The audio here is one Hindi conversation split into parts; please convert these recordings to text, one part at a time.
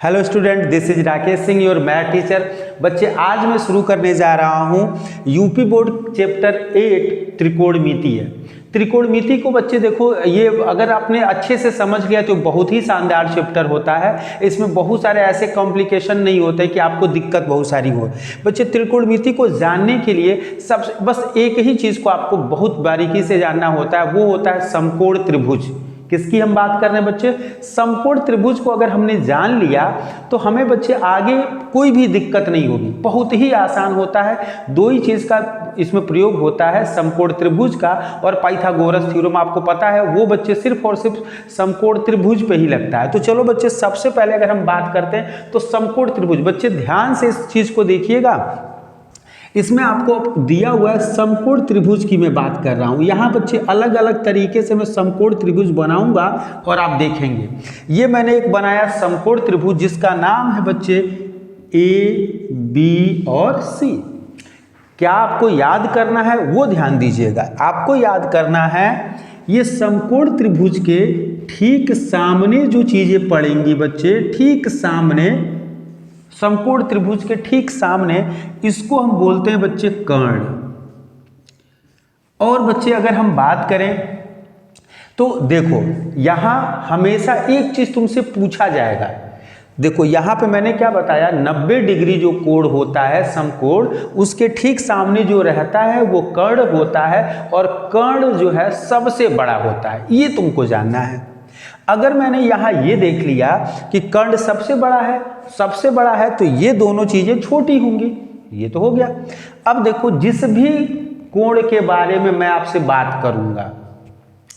Hello student, this is Rakesh Singh, your math teacher. बच्चे, आज मैं शुरू करने जा रहा हूँ यूपी बोर्ड चैप्टर 8 त्रिकोणमिति है। त्रिकोणमिति को बच्चे देखो, ये अगर आपने अच्छे से समझ लिया तो बहुत ही शानदार चैप्टर होता है। इसमें बहुत सारे ऐसे कॉम्प्लिकेशन नहीं होते कि आपको दिक्कत बहुत सारी हो। बच्चे, त्रिकोणमिति को जानने के लिए सबसे बस एक ही चीज़ को आपको बहुत बारीकी से जानना होता है, वो होता है समकोण त्रिभुज। किसकी हम बात कर रहे हैं बच्चे? समकोण त्रिभुज को अगर हमने जान लिया तो हमें बच्चे आगे कोई भी दिक्कत नहीं होगी, बहुत ही आसान होता है। दो ही चीज़ का इसमें प्रयोग होता है, समकोण त्रिभुज का और पाइथागोरस थ्योरम। आपको पता है वो बच्चे सिर्फ और सिर्फ समकोण त्रिभुज पे ही लगता है। तो चलो बच्चे, सबसे पहले अगर हम बात करते हैं तो समकोण त्रिभुज। बच्चे ध्यान से इस चीज़ को देखिएगा, इसमें आपको दिया हुआ है समकोण त्रिभुज की मैं बात कर रहा हूँ। यहाँ बच्चे अलग अलग तरीके से मैं समकोण त्रिभुज बनाऊंगा और आप देखेंगे। ये मैंने एक बनाया समकोण त्रिभुज जिसका नाम है बच्चे ए, बी और सी। क्या आपको याद करना है वो ध्यान दीजिएगा। आपको याद करना है ये समकोण त्रिभुज के ठीक सामने जो चीज़ें पड़ेंगी बच्चे, ठीक सामने, समकोण त्रिभुज के ठीक सामने, इसको हम बोलते हैं बच्चे कर्ण। और बच्चे अगर हम बात करें तो देखो, यहां हमेशा एक चीज तुमसे पूछा जाएगा। देखो यहां पे मैंने क्या बताया, 90 डिग्री जो कोण होता है समकोण, उसके ठीक सामने जो रहता है वो कर्ण होता है और कर्ण जो है सबसे बड़ा होता है। ये तुमको जानना है। अगर मैंने यहाँ ये देख लिया कि कर्ण सबसे बड़ा है तो ये दोनों चीजें छोटी होंगी, ये तो हो गया। अब देखो, जिस भी कोण के बारे में मैं आपसे बात करूंगा,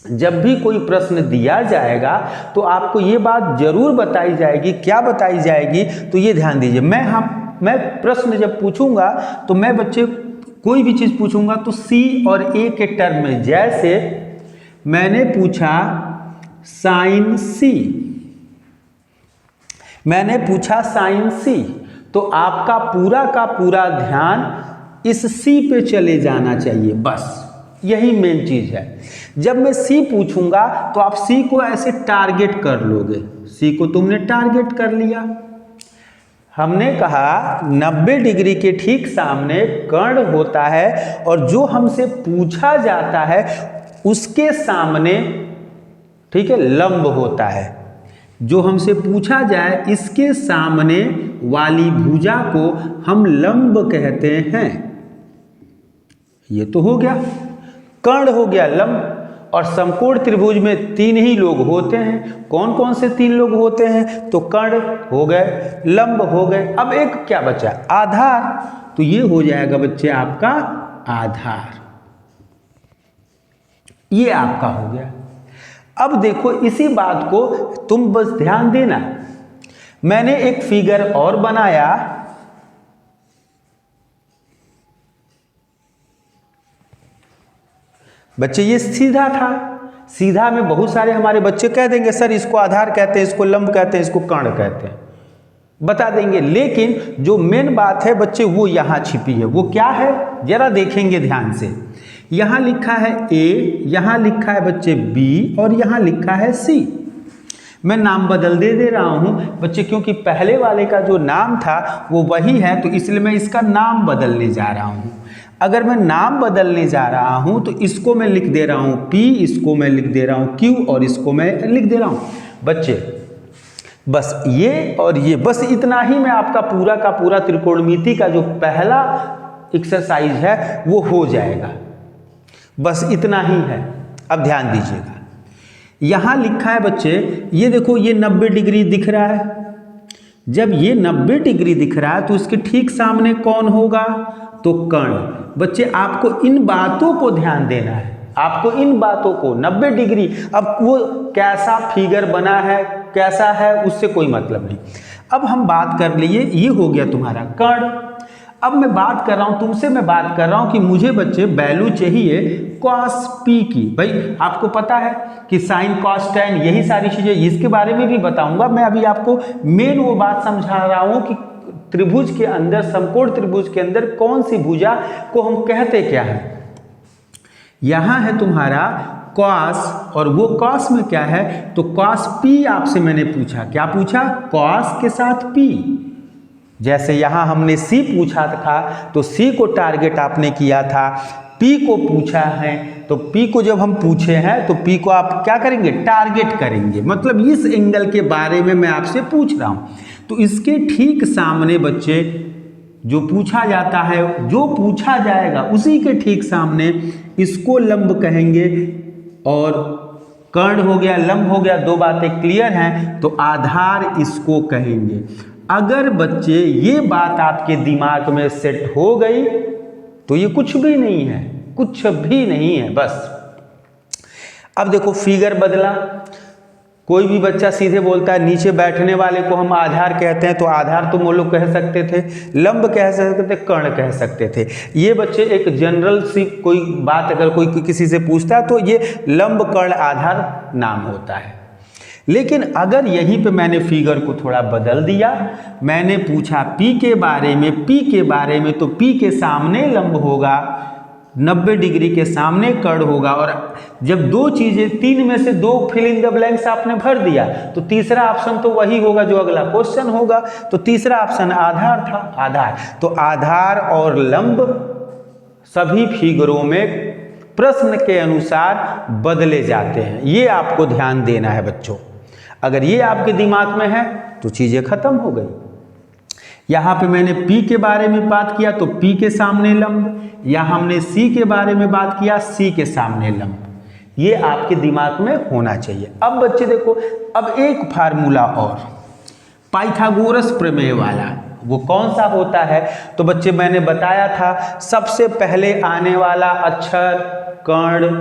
जब भी कोई प्रश्न दिया जाएगा तो आपको ये बात जरूर बताई जाएगी। क्या बताई जाएगी? तो ये ध्यान दीजिए। मैं प्रश्न जब पूछूंगा तो मैं बच्चे कोई भी चीज पूछूंगा तो सी और ए के टर्म में, जैसे मैंने पूछा साइन सी, मैंने पूछा साइन सी, तो आपका पूरा का पूरा ध्यान इस सी पे चले जाना चाहिए। बस यही मेन चीज है। जब मैं सी पूछूंगा तो आप सी को ऐसे टारगेट कर लोगे। सी को तुमने टारगेट कर लिया। हमने कहा 90 डिग्री के ठीक सामने कर्ण होता है और जो हमसे पूछा जाता है उसके सामने, ठीक है, लंब होता है। जो हमसे पूछा जाए इसके सामने वाली भुजा को हम लंब कहते हैं। ये तो हो गया, कर्ण हो गया, लंब। और समकोण त्रिभुज में 3 ही लोग होते हैं। कौन कौन से 3 लोग होते हैं? तो कर्ण हो गए, लंब हो गए। अब एक क्या बचा? आधार। तो ये हो जाएगा बच्चे आपका आधार। ये आपका हो गया। अब देखो, इसी बात को तुम बस ध्यान देना। मैंने एक फिगर और बनाया। बच्चे ये सीधा था। सीधा में बहुत सारे हमारे बच्चे कह देंगे सर इसको आधार कहते हैं, इसको लंब कहते हैं, इसको कर्ण कहते हैं, बता देंगे। लेकिन जो मेन बात है बच्चे वो यहां छिपी है। वो क्या है जरा देखेंगे ध्यान से। यहां लिखा है ए, यहां लिखा है बच्चे बी और यहां लिखा है सी। मैं नाम बदल दे रहा हूं बच्चे, क्योंकि पहले वाले का जो नाम था वो वही है, तो इसलिए मैं इसका नाम बदलने जा रहा हूं। अगर मैं नाम बदलने जा रहा हूं तो इसको मैं लिख दे रहा हूं पी, इसको मैं लिख दे रहा हूं क्यू और इसको मैं लिख दे रहा हूं। बच्चे बस ये और ये, बस इतना ही मैं आपका पूरा का पूरा त्रिकोणमिति का जो पहला एक्सरसाइज है वो हो जाएगा। बस इतना ही है। अब ध्यान दीजिएगा, यहां लिखा है बच्चे, ये देखो, ये 90 डिग्री दिख रहा है। जब ये 90 डिग्री दिख रहा है तो इसके ठीक सामने कौन होगा? तो कर्ण। बच्चे आपको इन बातों को ध्यान देना है, आपको इन बातों को। 90 डिग्री, अब वो कैसा फिगर बना है, कैसा है, उससे कोई मतलब नहीं। अब हम बात कर लिए, ये हो गया तुम्हारा कर्ण। अब मैं बात कर रहा हूं तुमसे, मैं बात कर रहा हूं कि मुझे बच्चे वैल्यू चाहिए कॉस पी की। भाई आपको पता है कि साइन कॉस टेन, यही सारी चीजें, इसके बारे में भी बताऊंगा। मैं अभी आपको मेन वो बात समझा रहा हूं कि त्रिभुज के अंदर, समकोण त्रिभुज के अंदर कौन सी भुजा को हम कहते क्या है। यहां है तुम्हारा कॉस, और वो कॉस में क्या है, तो कॉस पी आपसे मैंने पूछा, क्या पूछा, कॉस के साथ पी। जैसे यहाँ हमने सी पूछा था तो सी को टारगेट आपने किया था, पी को पूछा है तो पी को जब हम पूछे हैं तो पी को आप क्या करेंगे, टारगेट करेंगे, मतलब इस एंगल के बारे में मैं आपसे पूछ रहा हूँ। तो इसके ठीक सामने बच्चे जो पूछा जाता है, जो पूछा जाएगा उसी के ठीक सामने इसको लंब कहेंगे, और कर्ण हो गया, लंब हो गया, दो बातें क्लियर हैं। तो आधार इसको कहेंगे। अगर बच्चे ये बात आपके दिमाग में सेट हो गई तो ये कुछ भी नहीं है, कुछ भी नहीं है बस। अब देखो फिगर बदला, कोई भी बच्चा सीधे बोलता है नीचे बैठने वाले को हम आधार कहते हैं, तो आधार तो वो लोग कह सकते थे, लंब कह सकते थे, कर्ण कह सकते थे। ये बच्चे एक जनरल सी कोई बात अगर कोई किसी से पूछता है तो ये लंब कर्ण आधार नाम होता है। लेकिन अगर यहीं पे मैंने फिगर को थोड़ा बदल दिया, मैंने पूछा पी के बारे में, पी के बारे में, तो पी के सामने लंब होगा, 90 डिग्री के सामने कर्ण होगा, और जब दो चीजें, तीन में से दो फिल इन द ब्लैंक्स आपने भर दिया तो तीसरा ऑप्शन तो वही होगा जो अगला क्वेश्चन होगा। तो तीसरा ऑप्शन आधार था, आधार। तो आधार और लंब सभी फिगरों में प्रश्न के अनुसार बदले जाते हैं, ये आपको ध्यान देना है बच्चों। अगर ये आपके दिमाग में है तो चीजें खत्म हो गई। यहाँ पे मैंने P के बारे में बात किया तो P के सामने लंब, यहाँ हमने C के बारे में बात किया, C के सामने लंब। ये आपके दिमाग में होना चाहिए। अब बच्चे देखो, अब एक फार्मूला और पाइथागोरस प्रमेय वाला, वो कौन सा होता है, तो बच्चे मैंने बताया था सबसे पहले आने वाला अक्षर कर्ण,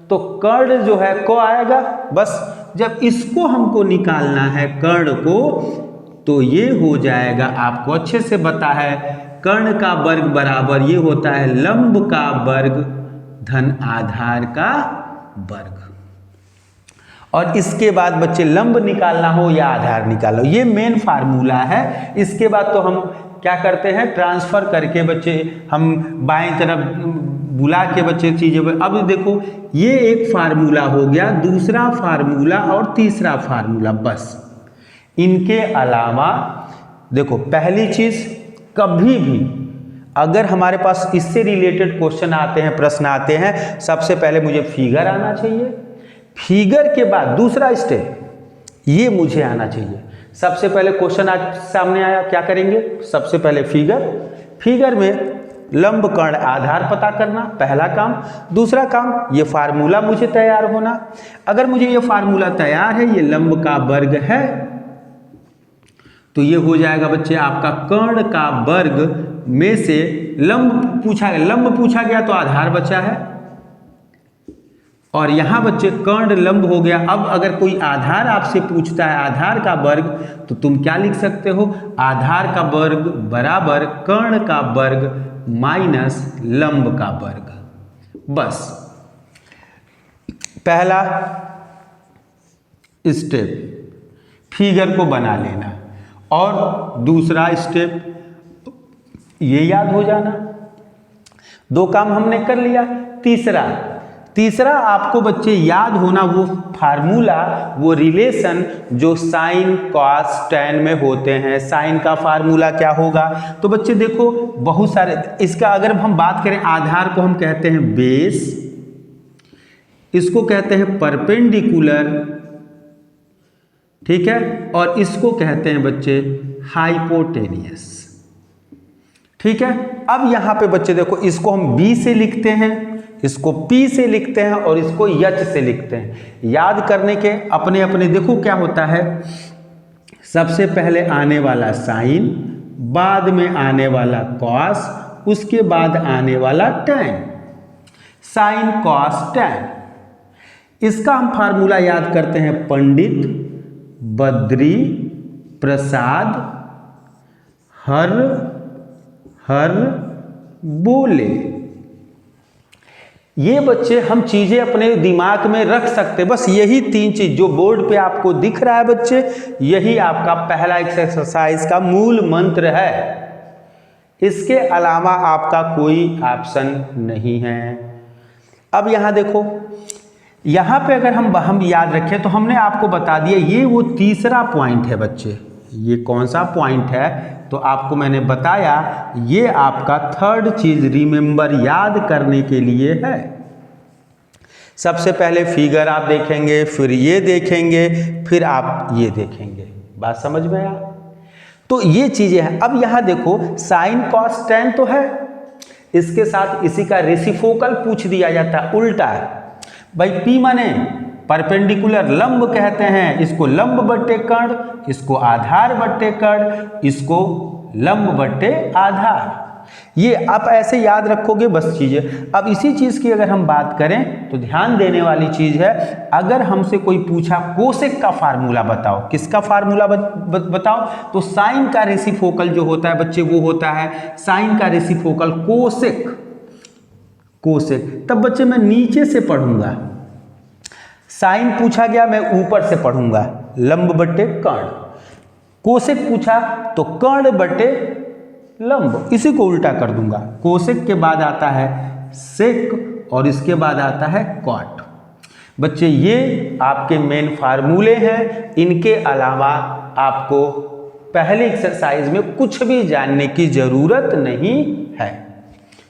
तो कर्ण जो है को आएगा, बस जब इसको हमको निकालना है कर्ण को, तो ये हो जाएगा, आपको अच्छे से पता है, कर्ण का वर्ग बराबर ये होता है लंब का वर्ग धन आधार का वर्ग। और इसके बाद बच्चे लंब निकालना हो या आधार निकालो, ये मेन फार्मूला है। इसके बाद तो हम क्या करते हैं, ट्रांसफर करके बच्चे हम बाएं तरफ बुला के बच्चे चीजें। अब देखो ये एक फार्मूला हो गया, दूसरा फार्मूला और तीसरा फार्मूला, बस। इनके अलावा देखो पहली चीज, कभी भी अगर हमारे पास इससे रिलेटेड क्वेश्चन आते हैं, प्रश्न आते हैं, सबसे पहले मुझे फिगर आना चाहिए, फिगर के बाद दूसरा स्टेप ये मुझे आना चाहिए। सबसे पहले क्वेश्चन आज सामने आया, क्या करेंगे, सबसे पहले फिगर, फिगर में लंब कर्ण आधार पता करना पहला काम। दूसरा काम ये फार्मूला मुझे तैयार होना। अगर मुझे ये फार्मूला तैयार है, ये लंब का वर्ग है, तो ये हो जाएगा बच्चे आपका कर्ण का वर्ग में से लंब पूछा गया तो आधार बचा है, और यहां बच्चे कर्ण लंब हो गया। अब अगर कोई आधार आपसे पूछता है आधार का वर्ग, तो तुम क्या लिख सकते हो, आधार का वर्ग बराबर कर्ण का वर्ग माइनस लंब का वर्ग। बस पहला स्टेप फिगर को बना लेना, और दूसरा स्टेप ये याद हो जाना। दो काम हमने कर लिया। तीसरा आपको बच्चे याद होना वो फार्मूला, वो रिलेशन जो साइन कॉस टैन में होते हैं। साइन का फार्मूला क्या होगा, तो बच्चे देखो बहुत सारे, इसका अगर हम बात करें, आधार को हम कहते हैं बेस, इसको कहते हैं परपेंडिकुलर, ठीक है, और इसको कहते हैं बच्चे हाइपोटेनियस, ठीक है। अब यहां पे बच्चे देखो, इसको हम B से लिखते हैं, इसको P से लिखते हैं, और इसको H से लिखते हैं। याद करने के अपने अपने देखो क्या होता है, सबसे पहले आने वाला साइन, बाद में आने वाला कॉस, उसके बाद आने वाला टैन, साइन कॉस टैन। इसका हम फार्मूला याद करते हैं, पंडित बद्री प्रसाद हर बोले। ये बच्चे हम चीजें अपने दिमाग में रख सकते, बस यही तीन चीज जो बोर्ड पे आपको दिख रहा है बच्चे, यही आपका पहला एक्सरसाइज का मूल मंत्र है। इसके अलावा आपका कोई ऑप्शन नहीं है। अब यहां देखो, यहाँ पे अगर हम याद रखें तो हमने आपको बता दिया ये वो तीसरा पॉइंट है बच्चे। ये कौन सा पॉइंट है तो आपको मैंने बताया ये आपका थर्ड चीज रिमेंबर याद करने के लिए है। सबसे पहले फिगर आप देखेंगे, फिर ये देखेंगे, फिर आप ये देखेंगे। बात समझ में आया? तो ये चीजें हैं। अब यहां देखो साइन कॉस टेन तो है, इसके साथ इसी का रेसिप्रोकल पूछ दिया जाता है, उल्टा है भाई। पी माने परपेंडिकुलर लंब कहते हैं, इसको लंब बट्टे कर्ण, इसको आधार बट्टे कर्ण, इसको लंब बट्टे आधार। ये आप ऐसे याद रखोगे बस चीजें। अब इसी चीज की अगर हम बात करें तो ध्यान देने वाली चीज है, अगर हमसे कोई पूछा कोसेक का फार्मूला बताओ, किसका फार्मूला बताओ, तो साइन का रेसिप्रोकल जो होता है बच्चे वो होता है साइन का रेसिप्रोकल कोसेक। कोसेक तब बच्चे मैं नीचे से पढ़ूंगा, साइन पूछा गया मैं ऊपर से पढ़ूंगा, लंब बट्टे कर्ण। कोसेक पूछा तो कर्ण बट्टे लंब, इसी को उल्टा कर दूंगा। कोसेक के बाद आता है सेक और इसके बाद आता है कॉट। बच्चे ये आपके मेन फार्मूले हैं, इनके अलावा आपको पहले एक्सरसाइज में कुछ भी जानने की जरूरत नहीं है।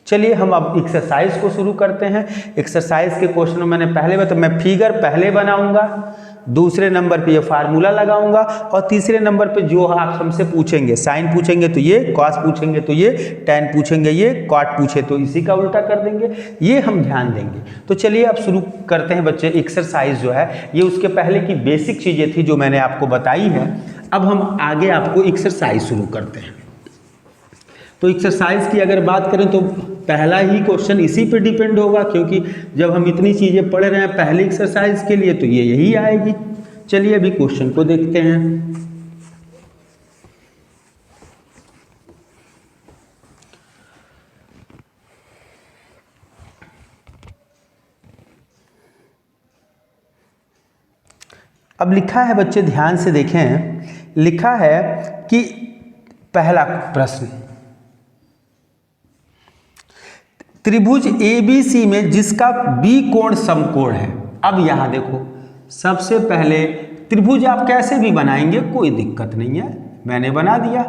चलिए हम अब एक्सरसाइज को शुरू करते हैं। एक्सरसाइज के क्वेश्चन में मैंने पहले बताया, मैं फिगर पहले बनाऊंगा, दूसरे नंबर पे ये फार्मूला लगाऊंगा और तीसरे नंबर पे जो आप हमसे पूछेंगे, साइन पूछेंगे तो ये, कॉस पूछेंगे तो ये, टेन पूछेंगे ये, कॉट पूछे तो इसी का उल्टा कर देंगे, ये हम ध्यान देंगे। तो चलिए अब शुरू करते हैं बच्चे। एक्सरसाइज जो है ये उसके पहले की बेसिक चीज़ें थी जो मैंने आपको बताई है। अब हम आगे आपको एक्सरसाइज शुरू करते हैं। तो एक्सरसाइज की अगर बात करें तो पहला ही क्वेश्चन इसी पे डिपेंड होगा, क्योंकि जब हम इतनी चीज़ें पढ़ रहे हैं पहली एक्सरसाइज के लिए तो ये यही आएगी। चलिए अभी क्वेश्चन को देखते हैं। अब लिखा है बच्चे, ध्यान से देखें, लिखा है कि पहला प्रश्न, त्रिभुज ABC में जिसका B कोण समकोण है। अब यहां देखो सबसे पहले त्रिभुज आप कैसे भी बनाएंगे कोई दिक्कत नहीं है, मैंने बना दिया।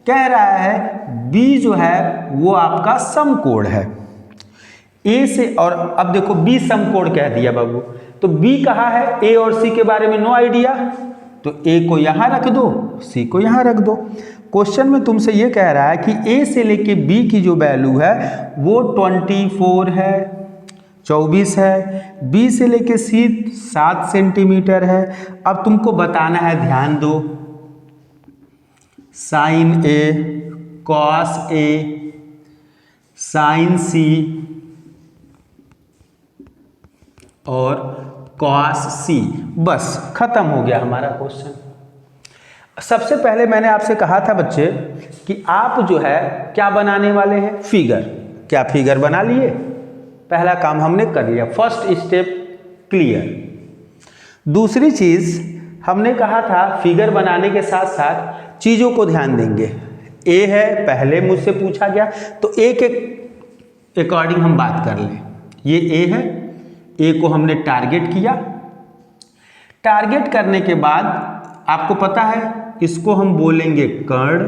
कह रहा है B जो है वो आपका समकोण है A से, और अब देखो B समकोण कह दिया बाबू, तो B कहा है, A और C के बारे में नो आइडिया, तो A को यहां रख दो, C को यहां रख दो। क्वेश्चन में तुमसे ये कह रहा है कि A से लेके B की जो वैल्यू है वो 24 है, 24 है, B से लेके C 7 सेंटीमीटर है। अब तुमको बताना है, ध्यान दो, sine A, cos A, sine C और कॉस C। बस खत्म हो गया हमारा क्वेश्चन। सबसे पहले मैंने आपसे कहा था बच्चे कि आप जो है क्या बनाने वाले हैं, फिगर। क्या फिगर बना लिए? पहला काम हमने कर लिया, फर्स्ट स्टेप क्लियर। दूसरी चीज हमने कहा था फिगर बनाने के साथ साथ चीजों को ध्यान देंगे। ए है, पहले मुझसे पूछा गया तो ए के अकॉर्डिंग हम बात कर लें। ये ए है, ए को हमने टारगेट किया। टारगेट करने के बाद आपको पता है इसको हम बोलेंगे कर्ण।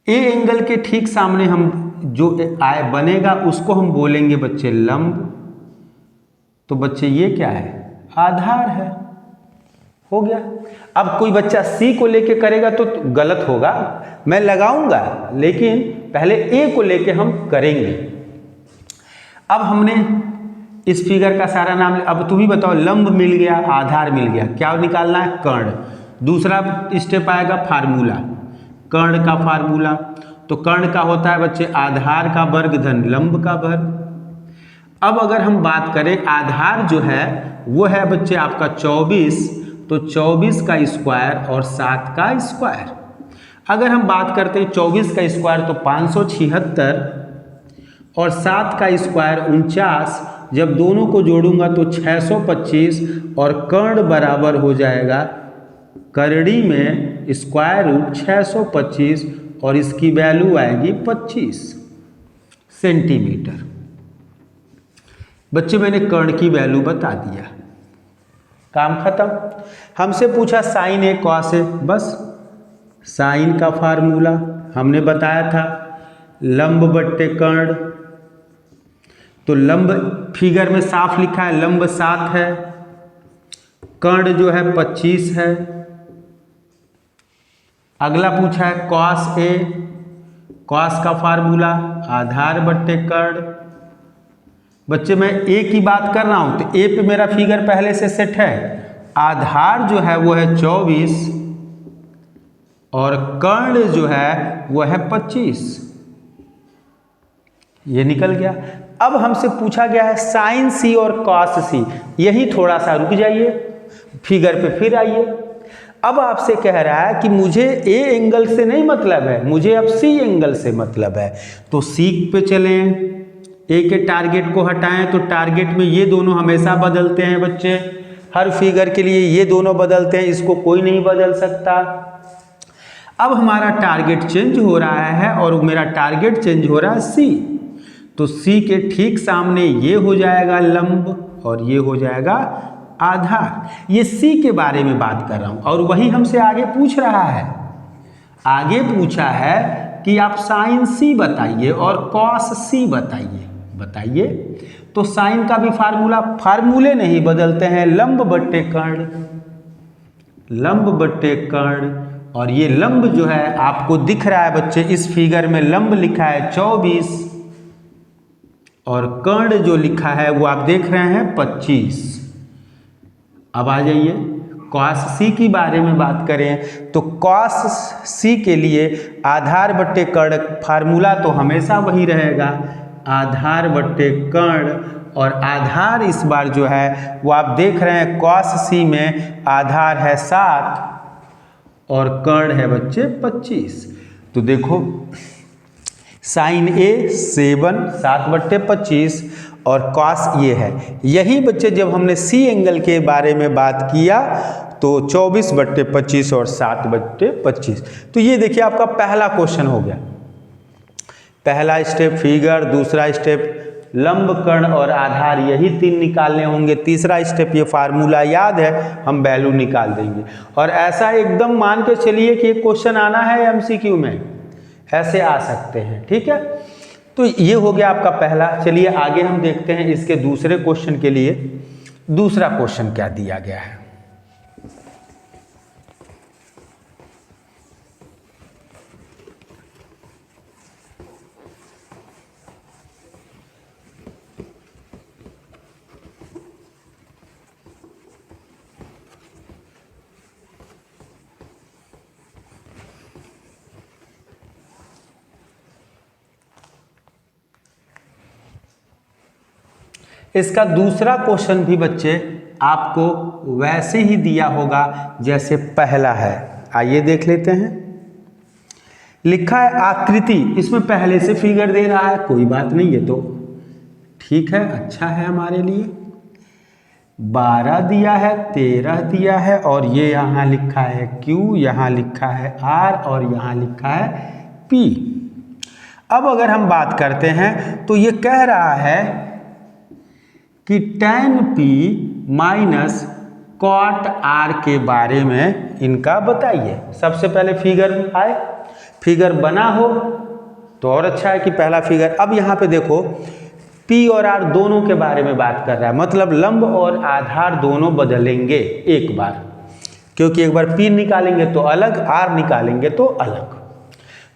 ए एंगल के ठीक सामने हम जो आय बनेगा उसको हम बोलेंगे बच्चे लंब। तो बच्चे ये क्या है, आधार है। हो गया। अब कोई बच्चा सी को लेके करेगा तो गलत होगा, मैं लगाऊंगा लेकिन पहले ए को लेके हम करेंगे। अब हमने इस फिगर का सारा नाम, अब तुम ही बताओ, लंब मिल गया, आधार मिल गया, क्या निकालना है, कर्ण। दूसरा स्टेप आएगा फार्मूला, कर्ण का फार्मूला। तो कर्ण का होता है बच्चे आधार का वर्ग धन लंब का वर्ग। अब अगर हम बात करें आधार जो है वो है बच्चे आपका 24, तो 24 का स्क्वायर और 7 का स्क्वायर। अगर हम बात करते हैं 24 का स्क्वायर तो 576 और 7 का स्क्वायर 49, जब दोनों को जोड़ूंगा तो 625 और कर्ण बराबर हो जाएगा करड़ी में स्क्वायर रूट 625 और इसकी वैल्यू आएगी 25 सेंटीमीटर। बच्चे मैंने कर्ण की वैल्यू बता दिया, काम खत्म। हमसे पूछा साइन ए कॉस ए, बस साइन का फार्मूला हमने बताया था लंब बट्टे कर्ण, तो लंब फिगर में साफ लिखा है लंब 7 है, कर्ण जो है 25 है। अगला पूछा है कॉस ए, कॉस का फार्मूला आधार बट्टे कर्ण। बच्चे मैं ए की बात कर रहा हूं तो ए पे मेरा फिगर पहले से सेट है, आधार जो है वो है 24 और कर्ण जो है वो है 25, ये निकल गया। अब हमसे पूछा गया है साइन सी और कॉस सी, यही थोड़ा सा रुक जाइए, फिगर पे फिर आइए। अब आपसे कह रहा है कि मुझे ए एंगल से नहीं मतलब है, मुझे अब सी एंगल से मतलब है, तो सी पे चलें, ए के टारगेट को हटाएं तो टारगेट में ये दोनों हमेशा बदलते हैं बच्चे, हर फिगर के लिए ये दोनों बदलते हैं, इसको कोई नहीं बदल सकता। अब हमारा टारगेट चेंज हो रहा है और मेरा टारगेट चेंज हो रहा है सी, तो सी के ठीक सामने ये हो जाएगा लंब और ये हो जाएगा आधार। ये सी के बारे में बात कर रहा हूं और वही हमसे आगे पूछ रहा है, आगे पूछा है कि आप साइन सी बताइए और कॉस सी बताइए। तो साइन का भी फार्मूले नहीं बदलते हैं, लंब बट्टे कर्ण, लंब बट्टे कर्ण, और ये लंब जो है आपको दिख रहा है बच्चे, इस फिगर में लंब लिखा है 24 और कर्ण जो लिखा है वो आप देख रहे हैं 25। अब आ जाइए कॉस सी की बारे में बात करें तो कॉस सी के लिए आधार बट्टे कर्ण फार्मूला तो हमेशा वही रहेगा, आधार बट्टे कर्ण, और आधार इस बार जो है वो आप देख रहे हैं कॉस सी में आधार है 7 और कर्ण है बच्चे 25। तो देखो साइन ए 7/25 और कॉस ये है, यही बच्चे जब हमने सी एंगल के बारे में बात किया तो 24/25 और 7/25। तो ये देखिए आपका पहला क्वेश्चन हो गया, पहला स्टेप फिगर, दूसरा स्टेप लंब कर्ण और आधार, यही 3 निकालने होंगे, तीसरा स्टेप ये फार्मूला याद है, हम वैल्यू निकाल देंगे। और ऐसा एकदम मान के चलिए कि क्वेश्चन आना है एमसीक्यू में, ऐसे आ सकते हैं, ठीक है। तो ये हो गया आपका पहला। चलिए आगे हम देखते हैं इसके दूसरे क्वेश्चन के लिए, दूसरा क्वेश्चन क्या दिया गया है। इसका दूसरा क्वेश्चन भी बच्चे आपको वैसे ही दिया होगा जैसे पहला है, आइए देख लेते हैं। लिखा है आकृति, इसमें पहले से फिगर दे रहा है, कोई बात नहीं, ये तो ठीक है, अच्छा है हमारे लिए। 12 दिया है, 13 दिया है और ये यहाँ लिखा है Q, यहाँ लिखा है R और यहाँ लिखा है P। अब अगर हम बात करते हैं तो ये कह रहा है कि tan P minus cot R के बारे में इनका बताइए। सबसे पहले फिगर आए, फिगर बना हो तो और अच्छा है कि पहला फिगर। अब यहाँ पे देखो P और R दोनों के बारे में बात कर रहा है, मतलब लंब और आधार दोनों बदलेंगे एक बार, क्योंकि एक बार P निकालेंगे तो अलग, R निकालेंगे तो अलग।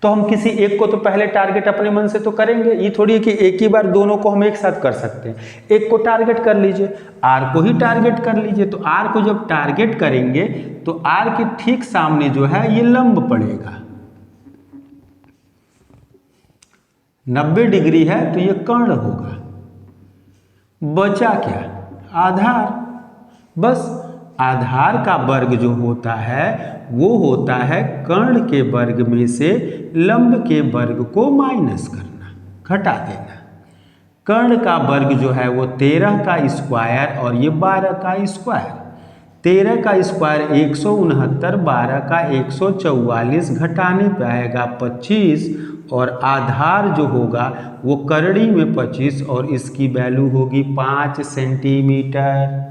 तो हम किसी एक को तो पहले टारगेट अपने मन से तो करेंगे, ये थोड़ी है कि एक ही बार दोनों को हम एक साथ कर सकते हैं। एक को टारगेट कर लीजिए, R को ही टारगेट कर लीजिए। तो R को जब टारगेट करेंगे तो R के ठीक सामने जो है ये लंब पड़ेगा, 90 डिग्री है तो ये कर्ण होगा। बचा क्या? आधार। बस आधार का वर्ग जो होता है वो होता है कर्ण के वर्ग में से लंब के वर्ग को माइनस करना, घटा देना। कर्ण का वर्ग जो है वो 13 का स्क्वायर और ये 12 का स्क्वायर। 13 का स्क्वायर 169, 12 का 144, घटाने पे आएगा 25 और आधार जो होगा वो करड़ी में 25 और इसकी वैल्यू होगी 5 सेंटीमीटर।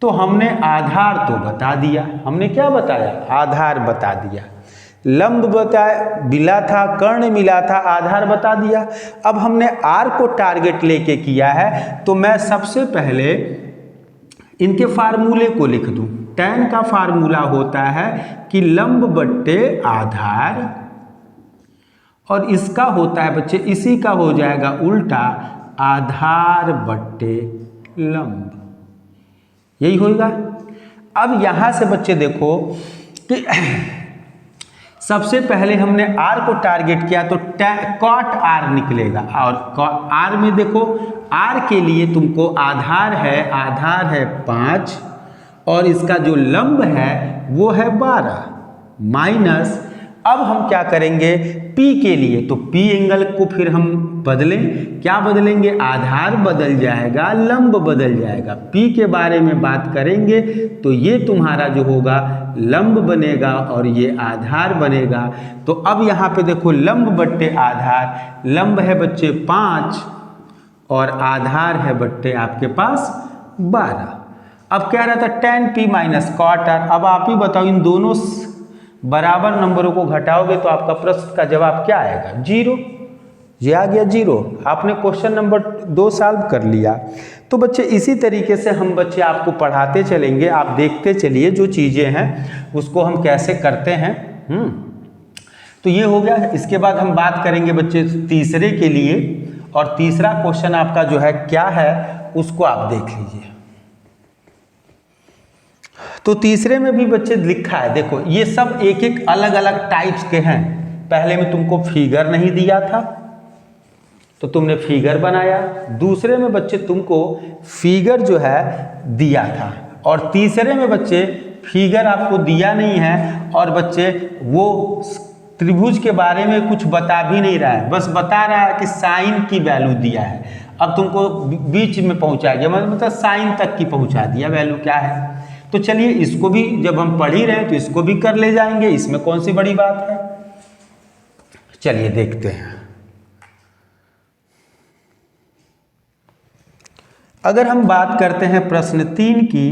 तो हमने आधार तो बता दिया, हमने क्या बताया, आधार बता दिया, लंब बताया मिला था, कर्ण मिला था, आधार बता दिया। अब हमने आर को टारगेट लेके किया है, तो मैं सबसे पहले इनके फार्मूले को लिख दूं। tan का फार्मूला होता है कि लंब बट्टे आधार, और इसका होता है बच्चे, इसी का हो जाएगा उल्टा, आधार बट्टे लंब, यही होगा। अब यहां से बच्चे देखो कि सबसे पहले हमने r को टारगेट किया तो cot r निकलेगा, और r में देखो r के लिए तुमको आधार है 5 और इसका जो लंब है वो है 12 माइनस, अब हम क्या करेंगे P के लिए, तो P एंगल को फिर हम बदलें, क्या बदलेंगे, आधार बदल जाएगा, लंब बदल जाएगा। P के बारे में बात करेंगे तो ये तुम्हारा जो होगा लंब बनेगा और ये आधार बनेगा। तो अब यहाँ पे देखो लंब बट्टे आधार, लंब है बच्चे 5 और आधार है बट्टे आपके पास 12। अब कह रहा था tan P minus cot r। अब आप ही बताओ, इन दोनों बराबर नंबरों को घटाओगे तो आपका प्रश्न का जवाब क्या आएगा, 0। ये आ गया 0। आपने क्वेश्चन नंबर 2 सॉल्व कर लिया। तो बच्चे इसी तरीके से हम बच्चे आपको पढ़ाते चलेंगे, आप देखते चलिए जो चीज़ें हैं उसको हम कैसे करते हैं। तो ये हो गया। इसके बाद हम बात करेंगे बच्चे तीसरे के लिए, और तीसरा क्वेश्चन आपका जो है क्या है उसको आप देख लीजिए। तो तीसरे में भी बच्चे लिखा है, देखो ये सब एक एक अलग अलग टाइप्स के हैं। पहले में तुमको फिगर नहीं दिया था तो तुमने फिगर बनाया, दूसरे में बच्चे तुमको फिगर जो है दिया था, और तीसरे में बच्चे फिगर आपको दिया नहीं है और बच्चे वो त्रिभुज के बारे में कुछ बता भी नहीं रहा है, बस बता रहा है कि साइन की वैल्यू दिया है। अब तुमको बीच में पहुंचा दिया, मतलब साइन तक की पहुंचा दिया, वैल्यू क्या है। तो चलिए इसको भी जब हम पढ़ ही रहे हैं तो इसको भी कर ले जाएंगे, इसमें कौन सी बड़ी बात है। चलिए देखते हैं। अगर हम बात करते हैं प्रश्न 3 की,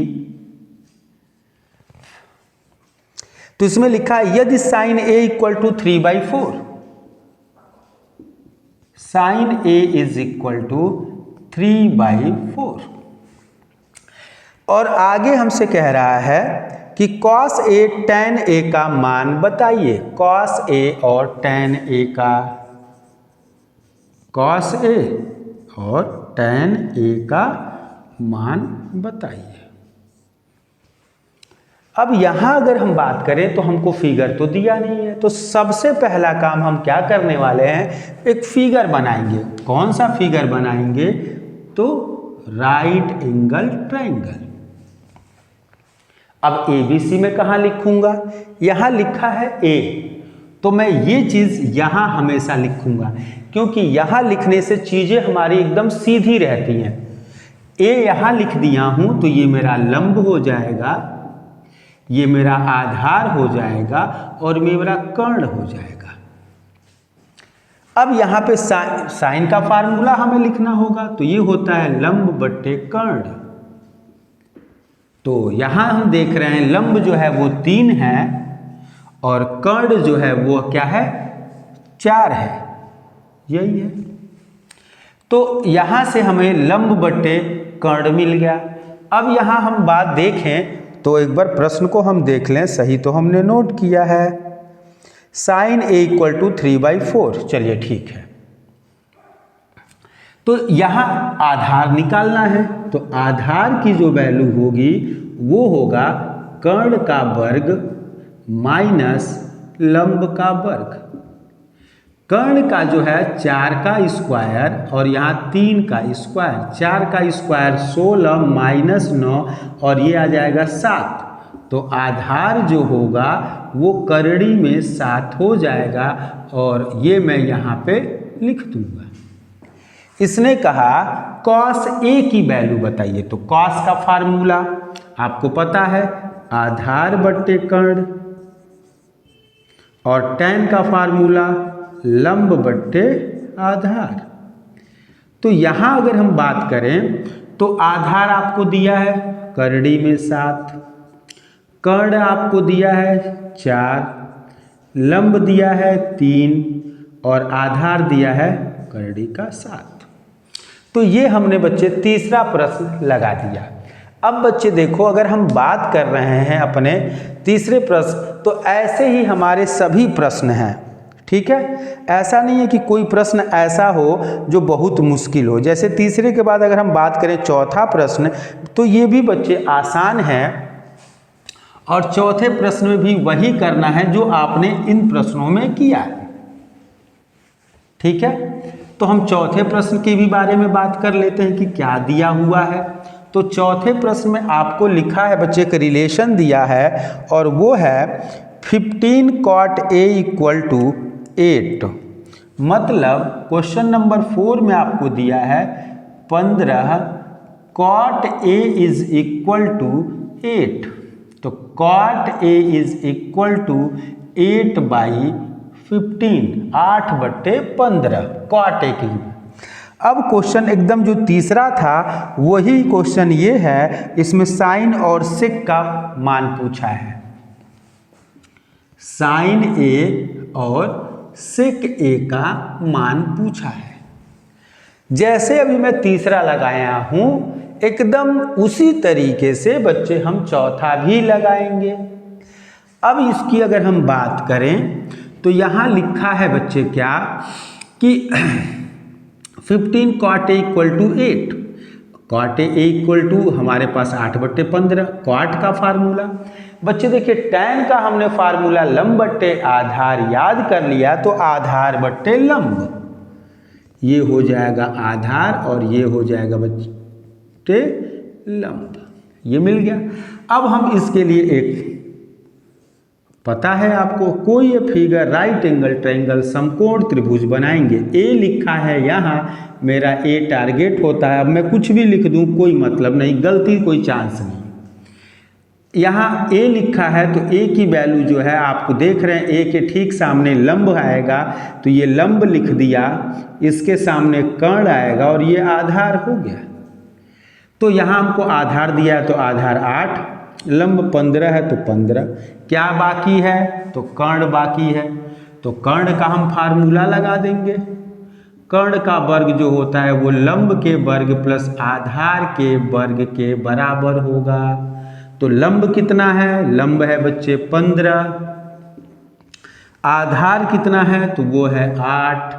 तो इसमें लिखा है यदि sine a equal to 3/4, sine a is equal to 3/4, और आगे हमसे कह रहा है कि cos a tan a का मान बताइए। cos a और tan a का, cos a और tan a का मान बताइए। अब यहां अगर हम बात करें तो हमको फिगर तो दिया नहीं है, तो सबसे पहला काम हम क्या करने वाले हैं, एक फिगर बनाएंगे। कौन सा फिगर बनाएंगे, तो राइट एंगल ट्रायंगल। अब ABC में कहाँ लिखूंगा, यहां लिखा है A, तो मैं ये चीज यहां हमेशा लिखूंगा, क्योंकि यहां लिखने से चीजें हमारी एकदम सीधी रहती हैं। A यहां लिख दिया हूं तो ये मेरा लंब हो जाएगा, ये मेरा आधार हो जाएगा और मेरा कर्ण हो जाएगा। अब यहां पे साइन का फार्मूला हमें लिखना होगा, तो ये होता है लंब बट्टे कर्ण। तो यहां हम देख रहे हैं लंब जो है वो 3 है और कर्ण जो है वो क्या है, 4 है, यही है। तो यहां से हमें लंब बट्टे कर्ण मिल गया। अब यहां हम बात देखें तो एक बार प्रश्न को हम देख लें, सही तो हमने नोट किया है, साइन a इक्वल टू 3/4। चलिए ठीक है, तो यहां आधार निकालना है, तो आधार की जो वैल्यू होगी वो होगा कर्ण का वर्ग माइनस लंब का वर्ग। कर्ण का जो है 4 का स्क्वायर और यहाँ 3 का स्क्वायर, 4 का स्क्वायर 16 माइनस 9 और ये आ जाएगा 7। तो आधार जो होगा वो करड़ी में 7 हो जाएगा और ये मैं यहाँ पे लिख दूंगा। इसने कहा cos A की वैल्यू बताइए, तो cos का फार्मूला आपको पता है, आधार बट्टे कर्ण, और tan का फार्मूला लंब बट्टे आधार। तो यहाँ अगर हम बात करें तो आधार आपको दिया है करड़ी में 7, कर्ण आपको दिया है 4, लंब दिया है 3 और आधार दिया है करड़ी का 7। तो ये हमने बच्चे तीसरा प्रश्न लगा दिया। अब बच्चे देखो, अगर हम बात कर रहे हैं अपने तीसरे प्रश्न, तो ऐसे ही हमारे सभी प्रश्न हैं, ठीक है। ऐसा नहीं है कि कोई प्रश्न ऐसा हो जो बहुत मुश्किल हो। जैसे तीसरे के बाद अगर हम बात करें चौथा प्रश्न, तो ये भी बच्चे आसान है और चौथे प्रश्न में भी वही करना है जो आपने इन प्रश्नों में किया है, ठीक है। तो हम चौथे प्रश्न के भी बारे में बात कर लेते हैं कि क्या दिया हुआ है। तो चौथे प्रश्न में आपको लिखा है बच्चे, एक रिलेशन दिया है और वो है 15 cot A = 8। मतलब क्वेश्चन नंबर 4 में आपको दिया है 15 cot A = 8। तो cot A = 8/15, 8/15 cot A की। अब क्वेश्चन एकदम जो तीसरा था वही क्वेश्चन ये है, इसमें साइन और सेक का मान पूछा है। साइन ए और सेक ए का मान पूछा है। जैसे अभी मैं तीसरा लगाया हूं, एकदम उसी तरीके से बच्चे हम चौथा भी लगाएंगे। अब इसकी अगर हम बात करें तो यहां लिखा है बच्चे क्या कि 15 cot A = 8। cot A = हमारे पास 8/15 cot का फार्मूला। बच्चे देखिए, tan का हमने फार्मूला लंब बट्टे आधार याद कर लिया, तो आधार बट्टे लंब, ये हो जाएगा आधार और ये हो जाएगा बच्चे लंब, ये मिल गया। अब हम इसके लिए एक पता है आपको, कोई ये फिगर राइट एंगल ट्रायंगल समकोण त्रिभुज बनाएंगे। ए लिखा है यहाँ, मेरा ए टारगेट होता है। अब मैं कुछ भी लिख दूँ कोई मतलब नहीं, गलती कोई चांस नहीं। यहाँ ए लिखा है तो ए की वैल्यू जो है आपको देख रहे हैं, ए के ठीक सामने लंब आएगा, तो ये लंब लिख दिया, इसके सामने कर्ण आएगा और ये आधार हो गया। तो यहाँ हमको आधार दिया है तो आधार 8, लंब 15 है तो 15, क्या बाकी है तो कर्ण बाकी है। तो कर्ण का हम फार्मूला लगा देंगे। कर्ण का वर्ग जो होता है वो लंब के वर्ग प्लस आधार के वर्ग के बराबर होगा। तो लंब कितना है, लंब है बच्चे 15, आधार कितना है तो वो है 8।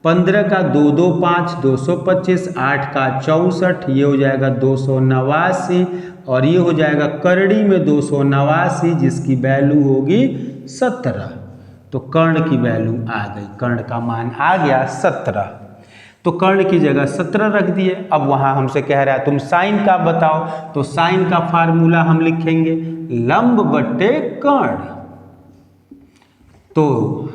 15 का 2 2 5 225, 8 का 64, ये हो जाएगा 289 और ये हो जाएगा करड़ी में 289 जिसकी वैल्यू होगी 17। तो कर्ण की वैल्यू आ गई, कर्ण का मान आ गया 17। तो कर्ण की जगह 17 रख दिए। अब वहाँ हमसे कह रहा है तुम साइन का बताओ, तो साइन का फार्मूला हम लिखेंगे लंब बट्टे कर्ण। तो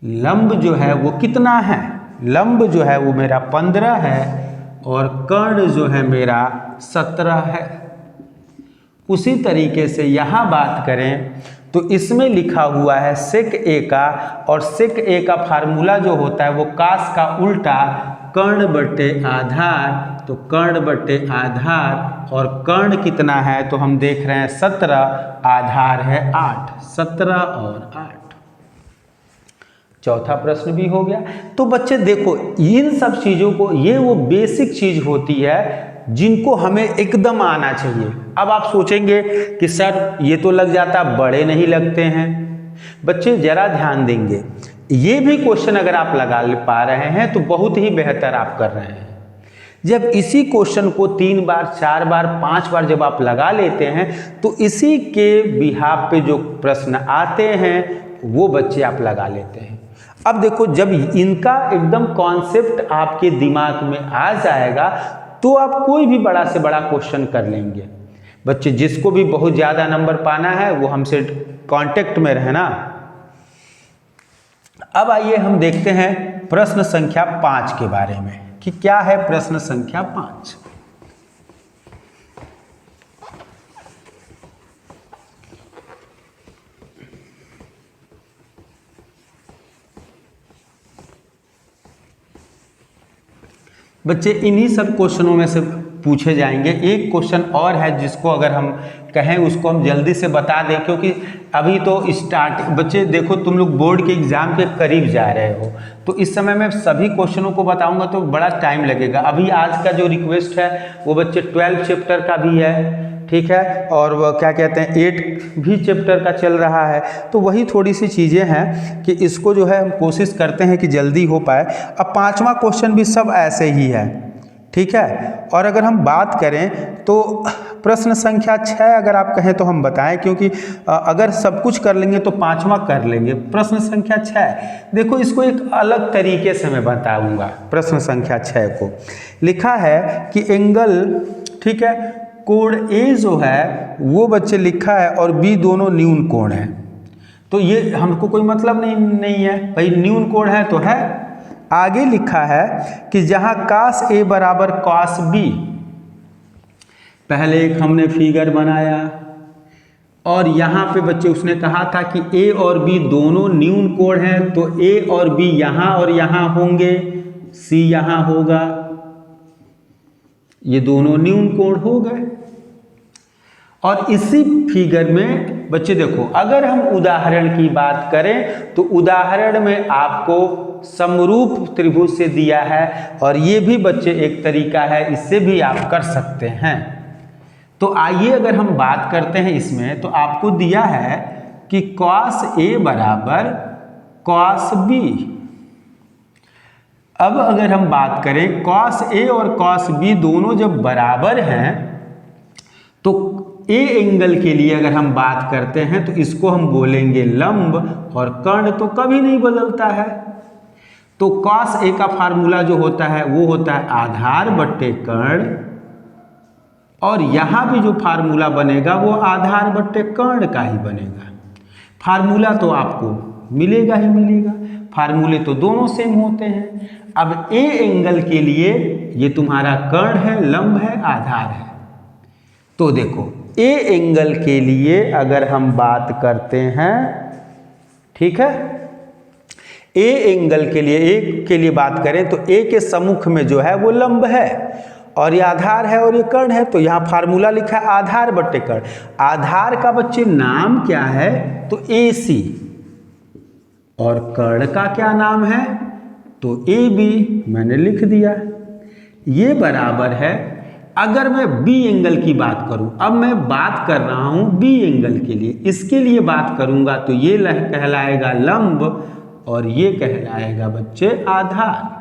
लंब जो है वो कितना है, लंब जो है वो मेरा 15 है और कर्ण जो है मेरा 17 है। उसी तरीके से यहाँ बात करें तो इसमें लिखा हुआ है सेक ए का, और सेक ए का फार्मूला जो होता है वो कास का उल्टा कर्ण बट्टे आधार। तो कर्ण बट्टे आधार और कर्ण कितना है तो हम देख रहे हैं 17, आधार है 8, 17 और 8। चौथा प्रश्न भी हो गया। तो बच्चे देखो, इन सब चीज़ों को, ये वो बेसिक चीज़ होती है जिनको हमें एकदम आना चाहिए। अब आप सोचेंगे कि सर ये तो लग जाता, बड़े नहीं लगते हैं। बच्चे जरा ध्यान देंगे, ये भी क्वेश्चन अगर आप लगा पा रहे हैं तो बहुत ही बेहतर आप कर रहे हैं। जब इसी क्वेश्चन को 3 बार 4 बार 5 बार जब आप लगा लेते हैं तो इसी के बिहाफ पे जो प्रश्न आते हैं वो बच्चे आप लगा लेते हैं। अब देखो, जब इनका एकदम कॉन्सेप्ट आपके दिमाग में आ जाएगा तो आप कोई भी बड़ा से बड़ा क्वेश्चन कर लेंगे। बच्चे जिसको भी बहुत ज़्यादा नंबर पाना है वो हमसे कांटेक्ट में रहना। अब आइए हम देखते हैं प्रश्न संख्या 5 के बारे में कि क्या है प्रश्न संख्या 5। बच्चे इन्हीं सब क्वेश्चनों में से पूछे जाएंगे। एक क्वेश्चन और है जिसको अगर हम कहें उसको हम जल्दी से बता दें, क्योंकि अभी तो स्टार्ट, बच्चे देखो तुम लोग बोर्ड के एग्ज़ाम के करीब जा रहे हो, तो इस समय मैं सभी क्वेश्चनों को बताऊंगा तो बड़ा टाइम लगेगा। अभी आज का जो रिक्वेस्ट है वो बच्चे 12 चैप्टर का भी है, ठीक है, और वह क्या कहते हैं 8 भी चैप्टर का चल रहा है। तो वही थोड़ी सी चीज़ें हैं कि इसको जो है हम कोशिश करते हैं कि जल्दी हो पाए। अब 5वां क्वेश्चन भी सब ऐसे ही है, ठीक है। और अगर हम बात करें तो प्रश्न संख्या 6 अगर आप कहें तो हम बताएं, क्योंकि अगर सब कुछ कर लेंगे तो 5वां कर लेंगे। प्रश्न संख्या 6 देखो, इसको एक अलग तरीके से मैं बताऊंगा। प्रश्न संख्या 6 को लिखा है कि एंगल, ठीक है, कोण ए जो है वो बच्चे लिखा है और बी दोनों न्यून कोण है। तो ये हमको कोई मतलब नहीं है भाई, न्यून कोण है तो है। आगे लिखा है कि जहां cos A बराबर cos B, पहले एक हमने फिगर बनाया और यहाँ पे बच्चे उसने कहा था कि A और B दोनों न्यून कोण हैं, तो A और B यहाँ और यहाँ होंगे, C यहाँ होगा, ये दोनों न्यून कोण हो गए। और इसी फिगर में बच्चे देखो, अगर हम उदाहरण की बात करें तो उदाहरण में आपको समरूप त्रिभुज से दिया है, और ये भी बच्चे एक तरीका है, इससे भी आप कर सकते हैं। तो आइए अगर हम बात करते हैं इसमें, तो आपको दिया है कि cos A बराबर cos B। अब अगर हम बात करें cos A और cos B दोनों जब बराबर हैं, तो ए एंगल के लिए अगर हम बात करते हैं तो इसको हम बोलेंगे लंब, और कर्ण तो कभी नहीं बदलता है। तो cos A का फार्मूला जो होता है वो होता है आधार बट्टे कर्ण, और यहाँ भी जो फार्मूला बनेगा वो आधार बट्टे कर्ण का ही बनेगा। फार्मूला तो आपको मिलेगा ही मिलेगा, फार्मूले तो दोनों सेम होते हैं। अब ए एंगल के लिए ये तुम्हारा कर्ण है, लंब है, आधार है। तो देखो ए एंगल के लिए अगर हम बात करते हैं, ठीक है, ए एंगल के लिए, ए के लिए बात करें तो ए के सम्मुख में जो है वो लंब है और ये आधार है और ये कर्ण है। तो यहाँ फार्मूला लिखा है आधार बट्टे कर्ण। आधार का बच्चे नाम क्या है, तो AC, और कर्ण का क्या नाम है, तो AB, मैंने लिख दिया। ये बराबर है, अगर मैं B एंगल की बात करूं, अब मैं बात कर रहा हूं B एंगल के लिए, इसके लिए बात करूंगा तो ये कहलाएगा लंब और ये कहलाएगा बच्चे आधार।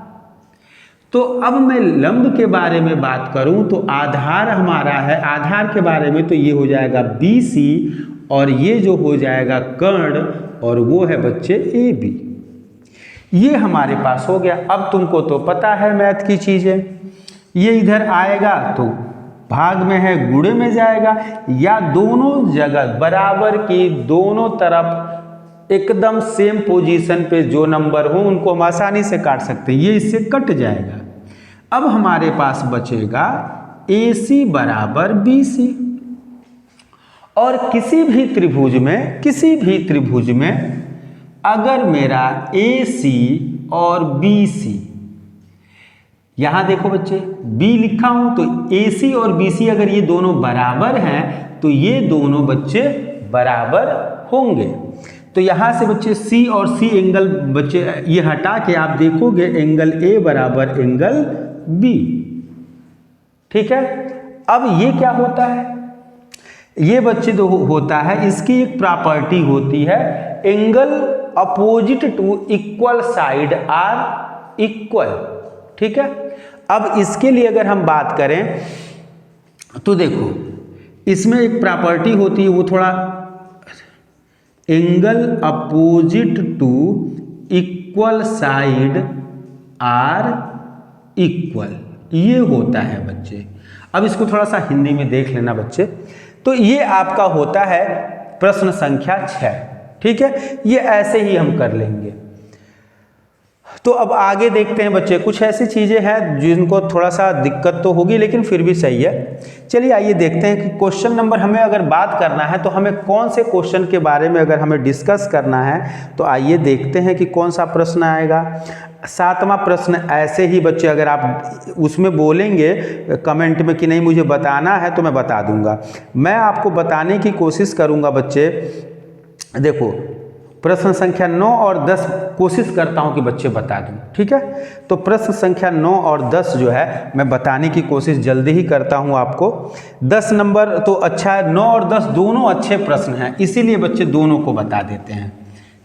तो अब मैं लंब के बारे में बात करूं तो आधार हमारा है, आधार के बारे में तो ये हो जाएगा BC, और ये जो हो जाएगा कर्ण, और वो है बच्चे AB। ये हमारे पास हो गया। अब तुमको तो पता है मैथ की चीजें, ये इधर आएगा तो भाग में है गुणे में जाएगा, या दोनों जगह बराबर की दोनों तरफ एकदम सेम पोजीशन पे जो नंबर हो उनको हम आसानी से काट सकते हैं, ये इससे कट जाएगा। अब हमारे पास बचेगा AC बराबर BC, और किसी भी त्रिभुज में अगर मेरा AC और BC, यहां देखो बच्चे B लिखा हूं तो AC और BC अगर ये दोनों बराबर हैं तो ये दोनों बच्चे बराबर होंगे। तो यहां से बच्चे C और C एंगल बच्चे ये हटा के आप देखोगे एंगल A बराबर एंगल B, ठीक है। अब ये क्या होता है, ये बच्चे जो होता है इसकी एक प्रॉपर्टी होती है, angle opposite to equal side are equal, ठीक है। अब इसके लिए अगर हम बात करें तो देखो इसमें एक प्रॉपर्टी होती है, वो थोड़ा angle opposite to equal side are equal, ये होता है बच्चे। अब इसको थोड़ा सा हिंदी में देख लेना बच्चे। तो ये आपका होता है प्रश्न संख्या 6, ठीक है। ये ऐसे ही हम कर लेंगे। तो अब आगे देखते हैं बच्चे, कुछ ऐसी चीज़ें हैं जिनको थोड़ा सा दिक्कत तो होगी लेकिन फिर भी सही है। चलिए आइए देखते हैं कि क्वेश्चन नंबर, हमें अगर बात करना है तो हमें कौन से क्वेश्चन के बारे में अगर हमें डिस्कस करना है तो आइए देखते हैं कि कौन सा प्रश्न आएगा। 7वां प्रश्न ऐसे ही बच्चे, अगर आप उसमें बोलेंगे कमेंट में कि नहीं मुझे बताना है तो मैं बता दूंगा, मैं आपको बताने की कोशिश करूंगा बच्चे। देखो प्रश्न संख्या 9 और 10 कोशिश करता हूं कि बच्चे बता दूं, ठीक है। तो प्रश्न संख्या 9 और 10 जो है मैं बताने की कोशिश जल्दी ही करता हूं आपको। 10 नंबर तो अच्छा है, 9 और 10 दोनों अच्छे प्रश्न हैं, इसीलिए बच्चे दोनों को बता देते हैं,